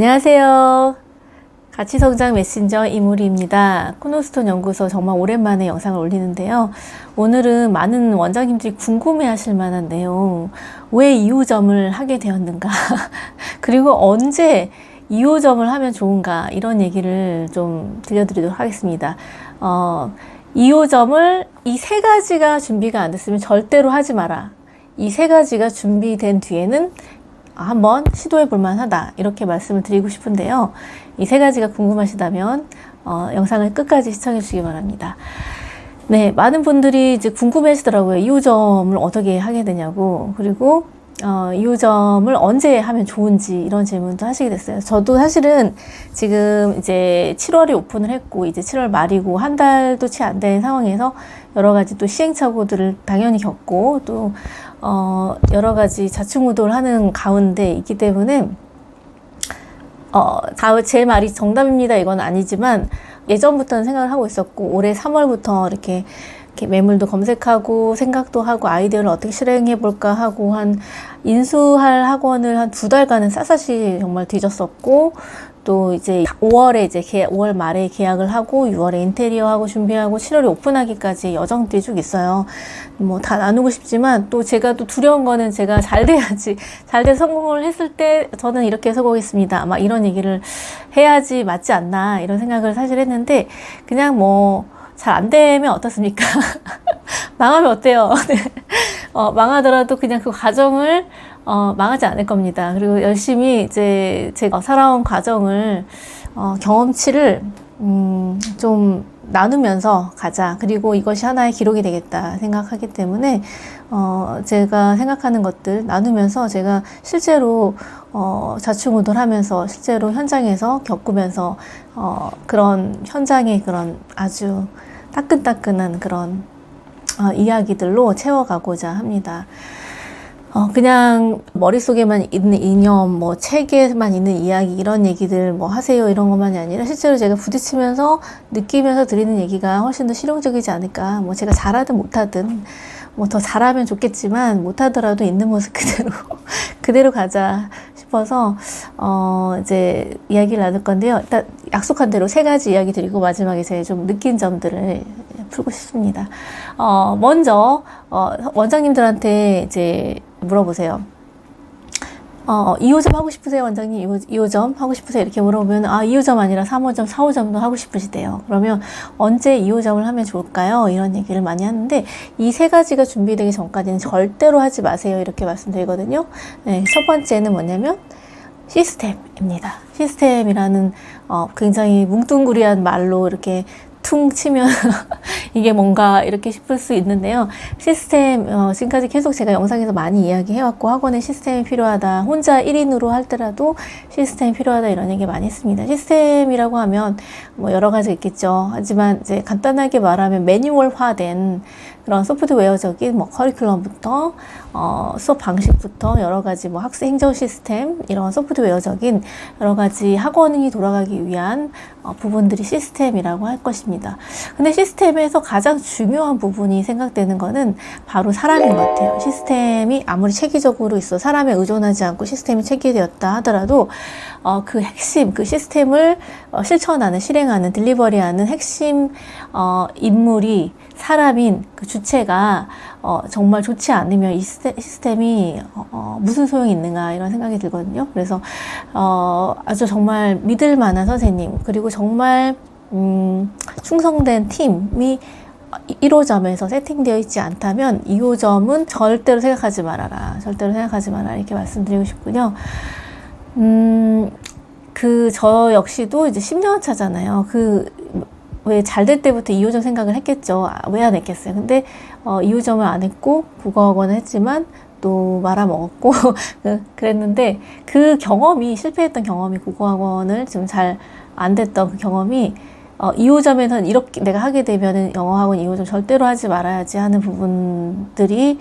안녕하세요. 가치성장 메신저 이무리입니다. 코너스톤 연구소 정말 오랜만에 영상을 올리는데요. 오늘은 많은 원장님들이 궁금해 하실 만한 내용, 왜 2호점을 하게 되었는가, 그리고 언제 2호점을 하면 좋은가, 이런 얘기를 좀 들려드리도록 하겠습니다. 2호점을 이 세 가지가 준비가 안 됐으면 절대로 하지 마라. 이 세 가지가 준비된 뒤에는 한번 시도해 볼 만하다, 이렇게 말씀을 드리고 싶은데요. 이 세 가지가 궁금하시다면 영상을 끝까지 시청해 주시기 바랍니다. 네, 많은 분들이 이제 궁금해 하시더라고요. 2호점을 어떻게 하게 되냐고, 그리고 2호점을 언제 하면 좋은지, 이런 질문도 하시게 됐어요. 저도 사실은 지금 이제 7월에 오픈을 했고, 이제 7월 말이고, 한 달도 채 안 된 상황에서 여러 가지 또 시행착오들을 당연히 겪고, 또 여러 가지 좌충우돌 하는 가운데 있기 때문에 제 말이 정답입니다, 이건 아니지만, 예전부터는 생각을 하고 있었고, 올해 3월부터 이렇게 매물도 검색하고 생각도 하고 아이디어를 어떻게 실행해 볼까 하고 인수할 학원을 한 2달간은 샅샅이 정말 뒤졌었고, 또 이제 5월에 이제 5월 말에 계약을 하고 6월에 인테리어 하고 준비하고 7월에 오픈하기까지 여정들이 쭉 있어요. 뭐 다 나누고 싶지만, 또 제가 또 두려운 거는 제가 잘 돼야지, 잘 돼서 성공을 했을 때 저는 이렇게 서보겠습니다, 막 이런 얘기를 해야지 맞지 않나, 이런 생각을 사실 했는데, 그냥 뭐 잘 안 되면 어떻습니까? 망하면 어때요? 네. 망하더라도 그냥 그 과정을 망하지 않을 겁니다. 그리고 열심히 이제 제가 살아온 과정을, 경험치를 좀 나누면서 가자. 그리고 이것이 하나의 기록이 되겠다 생각하기 때문에 제가 생각하는 것들 나누면서, 제가 실제로 좌충우돌하면서 실제로 현장에서 겪으면서 그런 현장의 그런 아주 따끈따끈한 그런 이야기들로 채워가고자 합니다. 그냥 머릿속에만 있는 이념, 뭐 책에만 있는 이야기, 이런 얘기들 뭐 하세요, 이런 것만이 아니라 실제로 제가 부딪히면서 느끼면서 드리는 얘기가 훨씬 더 실용적이지 않을까. 뭐 제가 잘하든 못하든, 뭐 더 잘하면 좋겠지만 못하더라도 있는 모습 그대로 그대로 가자 싶어서 이제 이야기를 나눌 건데요. 일단 약속한 대로 세 가지 이야기 드리고 마지막에 제가 좀 느낀 점들을 풀고 싶습니다. 먼저 원장님들한테 이제 물어보세요. 2호점 하고 싶으세요, 원장님? 2호점 하고 싶으세요? 이렇게 물어보면, 2호점 아니라 3호점, 4호점도 하고 싶으시대요. 그러면 언제 2호점을 하면 좋을까요? 이런 얘기를 많이 하는데, 이 세 가지가 준비되기 전까지는 절대로 하지 마세요, 이렇게 말씀드리거든요. 네, 첫 번째는 뭐냐면 시스템입니다. 시스템이라는 굉장히 뭉뚱그리한 말로 이렇게 퉁 치면 이게 뭔가 이렇게 싶을 수 있는데요. 시스템, 지금까지 계속 제가 영상에서 많이 이야기해왔고, 학원에 시스템이 필요하다, 혼자 1인으로 할 때라도 시스템이 필요하다, 이런 얘기 많이 했습니다. 시스템이라고 하면 뭐 여러 가지 있겠죠. 하지만 이제 간단하게 말하면 매뉴얼화된 그런 소프트웨어적인 뭐 커리큘럼부터 수업 방식부터 여러 가지 뭐 학생 행정 시스템, 이런 소프트웨어적인 여러 가지 학원이 돌아가기 위한 부분들이 시스템이라고 할 것입니다. 근데 시스템에서 가장 중요한 부분이 생각되는 거는 바로 사람인 것 같아요. 시스템이 아무리 체계적으로 있어 사람에 의존하지 않고 시스템이 체계되었다 하더라도 그 핵심, 그 시스템을 실천하는, 실행하는, 딜리버리하는 핵심 인물이 사람인 그 주체가 정말 좋지 않으면 이 시스템이 무슨 소용이 있는가, 이런 생각이 들거든요. 그래서 아주 정말 믿을 만한 선생님, 그리고 정말 충성된 팀이 1호점에서 세팅되어 있지 않다면 2호점은 절대로 생각하지 말아라. 절대로 생각하지 마라. 이렇게 말씀드리고 싶군요. 저 역시도 이제 10년 차잖아요. 왜 잘 될 때부터 2호점 생각을 했겠죠. 왜 안 했겠어요. 근데 2호점을 안 했고 국어학원을 했지만 또 말아먹었고 그랬는데, 그 경험이, 실패했던 경험이, 국어학원을 좀 잘 안 됐던 그 경험이 2호점에서는 이렇게 내가 하게 되면은 영어학원 2호점 절대로 하지 말아야지 하는 부분들이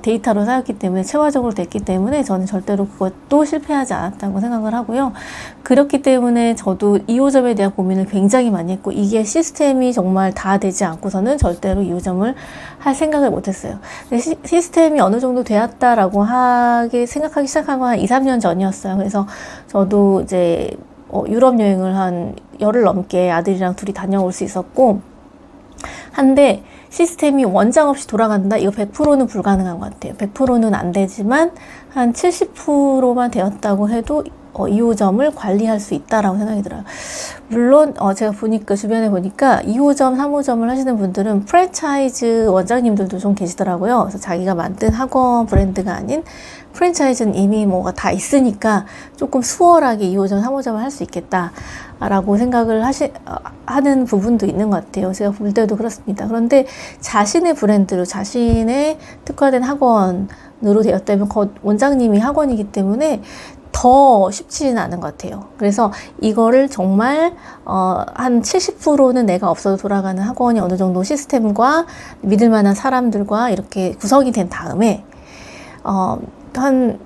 데이터로 쌓였기 때문에 체화적으로 됐기 때문에 저는 절대로 그것도 실패하지 않았다고 생각을 하고요. 그렇기 때문에 저도 2호점에 대한 고민을 굉장히 많이 했고 이게 시스템이 정말 다 되지 않고서는 절대로 2호점을 할 생각을 못했어요. 시스템이 어느 정도 되었다라고 생각하기 시작한 건 한 2, 3년 전이었어요. 그래서 저도 이제 유럽 여행을 한 열흘 넘게 아들이랑 둘이 다녀올 수 있었고 한데 시스템이 원장 없이 돌아간다? 이거 100%는 불가능한 것 같아요. 100%는 안 되지만 한 70%만 되었다고 해도 2호점을 관리할 수 있다라고 생각이 들어요. 물론 제가 보니까 주변에 보니까 2호점, 3호점을 하시는 분들은 프랜차이즈 원장님들도 좀 계시더라고요. 그래서 자기가 만든 학원 브랜드가 아닌 프랜차이즈는 이미 뭐가 다 있으니까 조금 수월하게 2호점, 3호점을 할 수 있겠다라고 생각을 하는 부분도 있는 것 같아요. 제가 볼 때도 그렇습니다. 그런데 자신의 브랜드로 자신의 특화된 학원으로 되었다면 원장님이 학원이기 때문에 더 쉽지는 않은 것 같아요. 그래서 이거를 정말 한 70%는 내가 없어도 돌아가는 학원이 어느 정도 시스템과 믿을 만한 사람들과 이렇게 구성이 된 다음에 한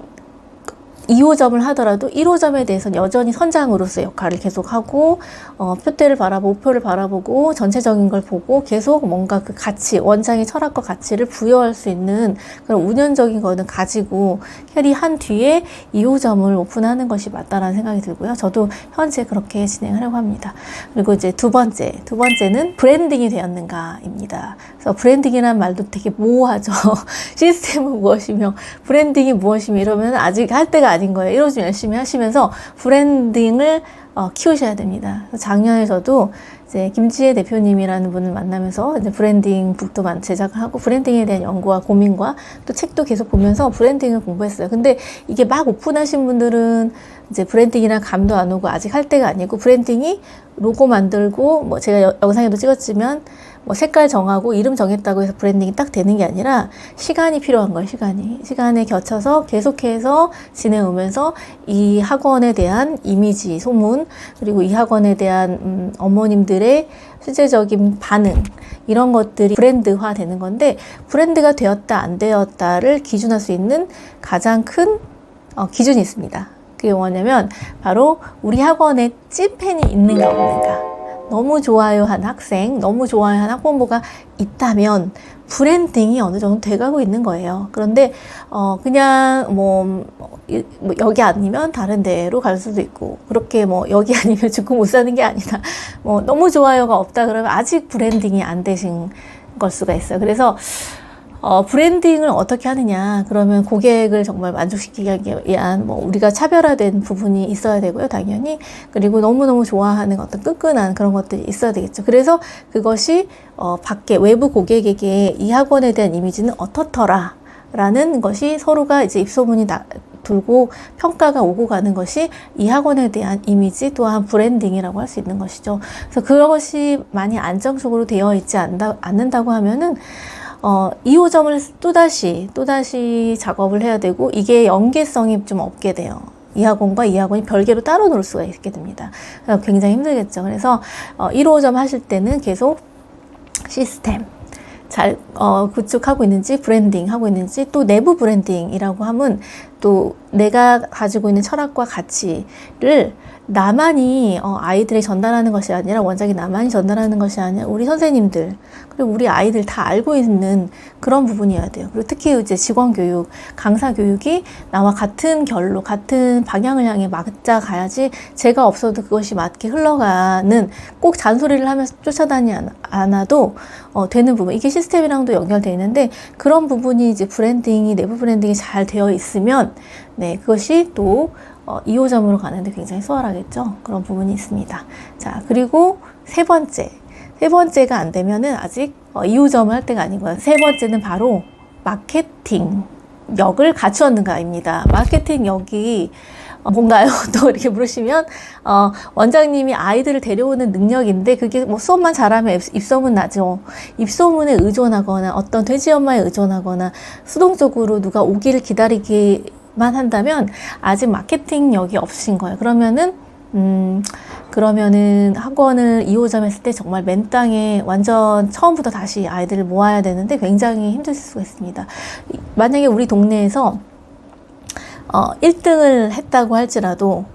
2호점을 하더라도 1호점에 대해서는 여전히 선장으로서 역할을 계속하고 표대를 바라보고 목표를 바라보고 전체적인 걸 보고 계속 뭔가 그 가치, 원장의 철학과 가치를 부여할 수 있는 그런 운영적인 거는 가지고 캐리한 뒤에 2호점을 오픈하는 것이 맞다라는 생각이 들고요. 저도 현재 그렇게 진행하려고 합니다. 그리고 이제 두 번째는 브랜딩이 되었는가입니다. 그래서 브랜딩이라는 말도 되게 모호하죠. 시스템은 무엇이며 브랜딩이 무엇이며 이러면 아직 할 때가 아닌 거예요. 이러지 열심히 하시면서 브랜딩을 키우셔야 됩니다. 작년에 저도 이제 김지혜 대표님이라는 분을 만나면서 이제 브랜딩 북도 제작을 하고 브랜딩에 대한 연구와 고민과 또 책도 계속 보면서 브랜딩을 공부했어요. 근데 이게 막 오픈하신 분들은 이제 브랜딩이랑 감도 안 오고 아직 할 때가 아니고 브랜딩이 로고 만들고 뭐 제가 영상에도 찍었지만 뭐 색깔 정하고 이름 정했다고 해서 브랜딩이 딱 되는 게 아니라 시간이 필요한 거예요. 시간에 겹쳐서 계속해서 지내오면서 이 학원에 대한 이미지, 소문 그리고 이 학원에 대한 어머님들의 실제적인 반응 이런 것들이 브랜드화 되는 건데 브랜드가 되었다 안 되었다를 기준할 수 있는 가장 큰 기준이 있습니다. 그게 뭐냐면 바로 우리 학원에 찐팬이 있는가 없는가. 너무 좋아요 한 학생, 너무 좋아요 한 학부모가 있다면 브랜딩이 어느 정도 돼가고 있는 거예요. 그런데 그냥 뭐 여기 아니면 다른 데로 갈 수도 있고 그렇게 뭐 여기 아니면 죽고 못 사는 게 아니라 뭐 너무 좋아요가 없다 그러면 아직 브랜딩이 안 되신 걸 수가 있어요. 그래서 브랜딩을 어떻게 하느냐. 그러면 고객을 정말 만족시키기 위한 우리가 차별화된 부분이 있어야 되고요, 당연히. 그리고 너무너무 좋아하는 어떤 끈끈한 그런 것들이 있어야 되겠죠. 그래서 그것이 밖에 외부 고객에게 이 학원에 대한 이미지는 어떻더라 라는 것이 서로가 이제 입소문이 돌고 평가가 오고 가는 것이 이 학원에 대한 이미지 또한 브랜딩이라고 할 수 있는 것이죠. 그래서 그것이 많이 안정적으로 되어 있지 않는다고 하면은 2호점을 또다시 작업을 해야 되고 이게 연계성이 좀 없게 돼요. 이 학원과 이 학원이 별개로 따로 놀 수가 있게 됩니다. 그래서 굉장히 힘들겠죠. 그래서 1호점 하실 때는 계속 시스템 잘 구축하고 있는지 브랜딩 하고 있는지 또 내부 브랜딩이라고 하면 또 내가 가지고 있는 철학과 가치를 나만이 아이들에 전달하는 것이 아니라 원장이 나만이 전달하는 것이 아니라 우리 선생님들 그리고 우리 아이들 다 알고 있는 그런 부분이어야 돼요. 그리고 특히 이제 직원 교육, 강사 교육이 나와 같은 결로 같은 방향을 향해 맞아가야지 제가 없어도 그것이 맞게 흘러가는 꼭 잔소리를 하면서 쫓아다니지 않아도 되는 부분. 이게 시스템이랑도 연결되어 있는데 그런 부분이 이제 브랜딩이 내부 브랜딩이 잘 되어 있으면 네 그것이 또 2호점으로 가는데 굉장히 수월하겠죠. 그런 부분이 있습니다. 자, 그리고 세 번째가 안 되면은 아직 2호점을 할 때가 아니고요. 세 번째는 바로 마케팅력을 갖추었는가입니다. 마케팅력이 뭔가요? 또 이렇게 물으시면 원장님이 아이들을 데려오는 능력인데 그게 뭐 수업만 잘하면 입소문 나죠. 입소문에 의존하거나 어떤 돼지 엄마에 의존하거나 수동적으로 누가 오기를 기다리기만 한다면 아직 마케팅력이 없으신 거예요. 그러면은 그러면은 학원을 2호점 했을 때 정말 맨땅에 완전 처음부터 다시 아이들을 모아야 되는데 굉장히 힘들 수가 있습니다. 만약에 우리 동네에서 1등을 했다고 할지라도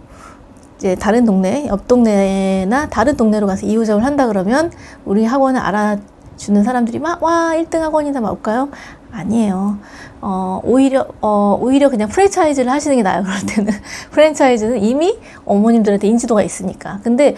이제 다른 동네, 옆 동네나 다른 동네로 가서 2호점을 한다 그러면 우리 학원을 알아주는 사람들이 막 와 1등 학원이다 막 올까요? 아니에요. 오히려 그냥 프랜차이즈를 하시는 게 나아요. 그럴 때는 프랜차이즈는 이미 어머님들한테 인지도가 있으니까. 근데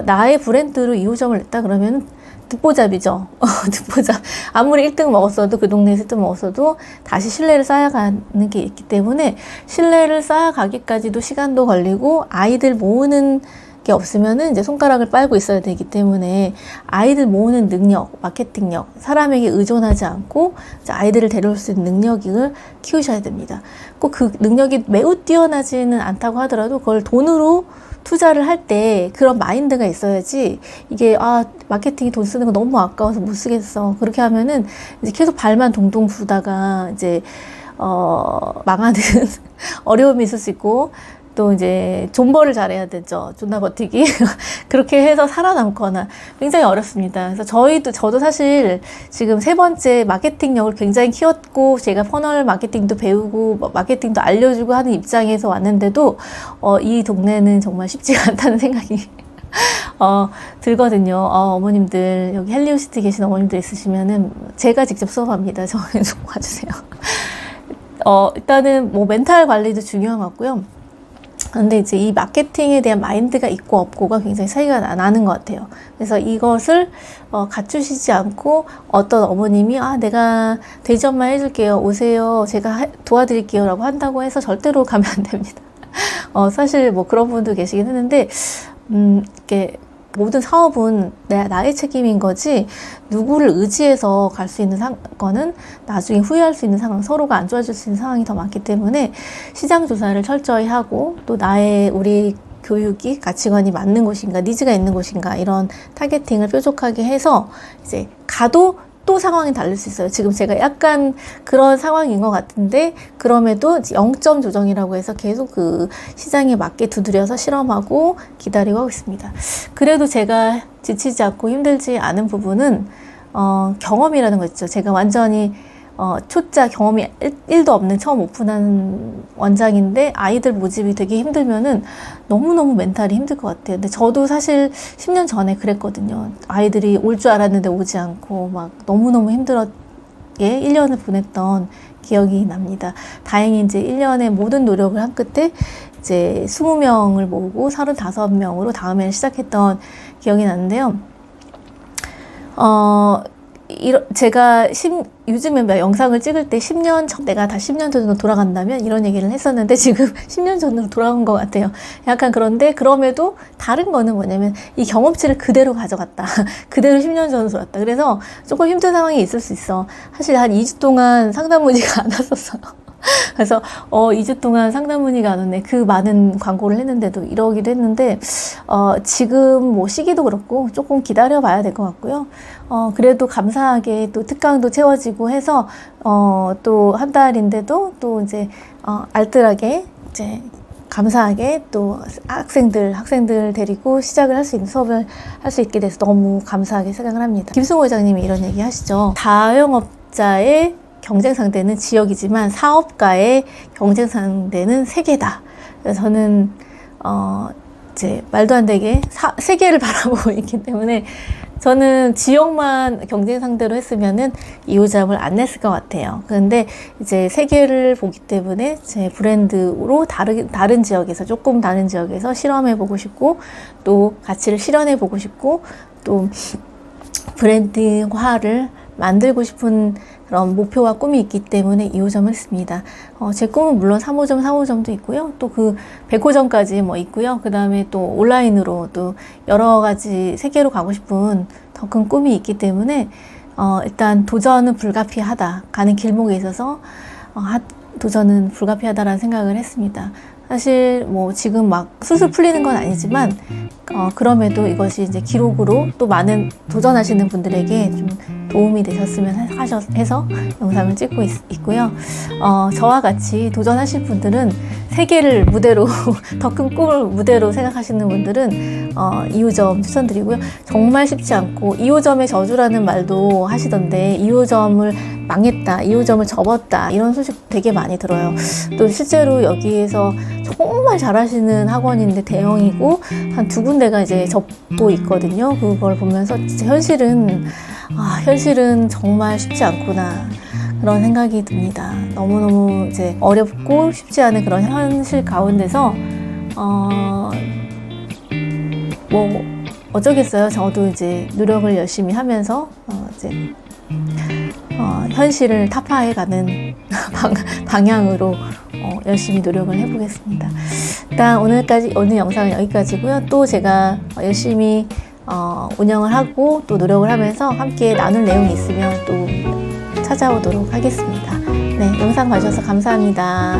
나의 브랜드로 2호점을 냈다 그러면 듣보잡이죠. 듣보잡. 아무리 1등 먹었어도 그 동네에서 1등 먹었어도 다시 신뢰를 쌓아가는 게 있기 때문에 신뢰를 쌓아가기까지도 시간도 걸리고 아이들 모으는 게 없으면은 이제 손가락을 빨고 있어야 되기 때문에 아이들 모으는 능력, 마케팅력, 사람에게 의존하지 않고 이제 아이들을 데려올 수 있는 능력을 키우셔야 됩니다. 꼭 그 능력이 매우 뛰어나지는 않다고 하더라도 그걸 돈으로 투자를 할 때 그런 마인드가 있어야지 이게 마케팅이 돈 쓰는 거 너무 아까워서 못 쓰겠어. 그렇게 하면은 이제 계속 발만 동동 구르다가 이제 망하는 어려움이 있을 수 있고 또 이제 존버를 잘해야 되죠. 존나 버티기. 그렇게 해서 살아남거나 굉장히 어렵습니다. 그래서 저도 사실 지금 3번째 마케팅력을 굉장히 키웠고 제가 퍼널 마케팅도 배우고 마케팅도 알려주고 하는 입장에서 왔는데도 이 동네는 정말 쉽지가 않다는 생각이 들거든요. 어머님들 여기 헬리우시티 계신 어머님들 있으시면은 제가 직접 수업합니다. 저희 좀 와주세요. 일단은 뭐 멘탈 관리도 중요한 것 같고요. 근데 이제 이 마케팅에 대한 마인드가 있고 없고가 굉장히 차이가 나는 것 같아요. 그래서 이것을 갖추시지 않고 어떤 어머님이 내가 대접만 해줄게요. 오세요. 제가 도와드릴게요. 라고 한다고 해서 절대로 가면 안 됩니다. 사실 뭐 그런 분도 계시긴 했는데 이렇게 모든 사업은 나의 책임인 거지 누구를 의지해서 갈 수 있는 거는 나중에 후회할 수 있는 상황, 서로가 안 좋아질 수 있는 상황이 더 많기 때문에 시장 조사를 철저히 하고 또 우리 교육이 가치관이 맞는 곳인가, 니즈가 있는 곳인가 이런 타겟팅을 뾰족하게 해서 이제 가도 또 상황이 다를 수 있어요. 지금 제가 약간 그런 상황인 것 같은데 그럼에도 0점 조정이라고 해서 계속 그 시장에 맞게 두드려서 실험하고 기다리고 하고 있습니다. 그래도 제가 지치지 않고 힘들지 않은 부분은 경험이라는 거 있죠. 제가 완전히 초짜 경험이 1도 없는 처음 오픈한 원장인데 아이들 모집이 되게 힘들면은 너무너무 멘탈이 힘들 것 같아요. 근데 저도 사실 10년 전에 그랬거든요. 아이들이 올 줄 알았는데 오지 않고 막 너무너무 힘들었게 1년을 보냈던 기억이 납니다. 다행히 이제 1년의 모든 노력을 한 끝에 이제 20명을 모으고 35명으로 다음에는 시작했던 기억이 나는데요. 제가 요즘에 영상을 찍을 때 10년 전, 내가 다 10년 전으로 돌아간다면 이런 얘기를 했었는데 지금 10년 전으로 돌아간 것 같아요. 약간 그런데 그럼에도 다른 거는 뭐냐면 이 경험치를 그대로 가져갔다. 그대로 10년 전으로 돌아갔다. 그래서 조금 힘든 상황이 있을 수 있어. 사실 한 2주 동안 상담 문의가 안 왔었어요. 그래서 2주 동안 상담 문의가 안 오네. 그 많은 광고를 했는데도 이러기도 했는데 지금 뭐 시기도 그렇고 조금 기다려 봐야 될 것 같고요. 그래도 감사하게 또 특강도 채워지고 해서 또 한 달인데도 또 이제 알뜰하게 이제 감사하게 또 학생들 데리고 시작을 할 수 있는 수업을 할 수 있게 돼서 너무 감사하게 생각을 합니다. 김승호 회장님이 이런 얘기 하시죠. 자영업자의 경쟁 상대는 지역이지만 사업가의 경쟁 상대는 세계다. 그래서 저는 이제 말도 안 되게 세계를 바라보고 있기 때문에 저는 지역만 경쟁 상대로 했으면은 2호점을 안 냈을 것 같아요. 그런데 이제 세계를 보기 때문에 제 브랜드로 다른 지역에서 조금 다른 지역에서 실험해보고 싶고 또 가치를 실현해보고 싶고 또 브랜드화를 만들고 싶은 그런 목표와 꿈이 있기 때문에 2호점을 했습니다. 제 꿈은 물론 3호점, 4호점도 있고요. 또 그 100호점까지 뭐 있고요. 그 다음에 또 온라인으로 또 여러 가지 세계로 가고 싶은 더 큰 꿈이 있기 때문에 일단 도전은 불가피하다. 가는 길목에 있어서 도전은 불가피하다라는 생각을 했습니다. 사실 뭐 지금 막 술술 풀리는 건 아니지만 그럼에도 이것이 이제 기록으로 또 많은 도전하시는 분들에게 좀 도움이 되셨으면 해서 영상을 찍고 있고요. 저와 같이 도전하실 분들은 세계를 무대로 더 큰 꿈을 무대로 생각하시는 분들은 2호점 추천드리고요. 정말 쉽지 않고 2호점의 저주라는 말도 하시던데 2호점을 망했다, 2호점을 접었다 이런 소식 되게 많이 들어요. 또 실제로 여기에서 정말 잘하시는 학원인데 대형이고 한 2군데가 이제 접고 있거든요. 그걸 보면서 진짜 현실은 정말 쉽지 않구나 그런 생각이 듭니다. 너무너무 이제 어렵고 쉽지 않은 그런 현실 가운데서 뭐 어쩌겠어요. 저도 이제 노력을 열심히 하면서 이제 현실을 타파해가는 방향으로 열심히 노력을 해보겠습니다. 일단 오늘 영상은 여기까지고요. 또 제가 열심히 운영을 하고 또 노력을 하면서 함께 나눌 내용이 있으면 또 찾아오도록 하겠습니다. 네, 영상 봐주셔서 감사합니다.